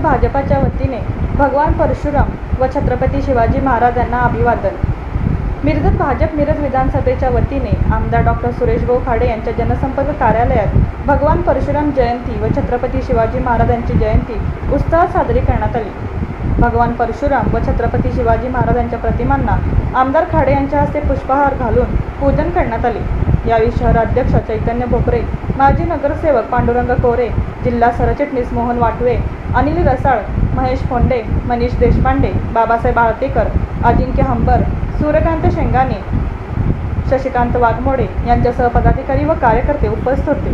भाजपाच्या वतीने भगवान परशुराम व छत्रपती शिवाजी महाराजांना अभिवादन। मिरज भाजप मिरज विधानसभेच्या वतीने आमदार डॉक्टर सुरेश भाऊ खाडे यांच्या जनसंपर्क कार्यालयात भगवान परशुराम जयंती व छत्रपती शिवाजी महाराजांची जयंती उत्साहात साजरी करण्यात आली। भगवान परशुराम व छत्रपती शिवाजी महाराजांच्या प्रतिमांना आमदार खाडे यांच्या हस्ते पुष्पहार घालून पूजन करण्यात आले। यावेळी शहराध्यक्ष चैतन्य भोकरे, माजी नगरसेवक पांडुरंग कोरे, जिल्हा सरचिटणीस मोहन वाटवे, अनिल रसाळ, महेश फोंडे, मनीष देशपांडे, बाबासाहेब आळतेकर, अजिंक्य हंबर, सूर्यकांत शेंगाने, शशिकांत वाघमोडे यांच्यासह पदाधिकारी व कार्यकर्ते उपस्थित होते।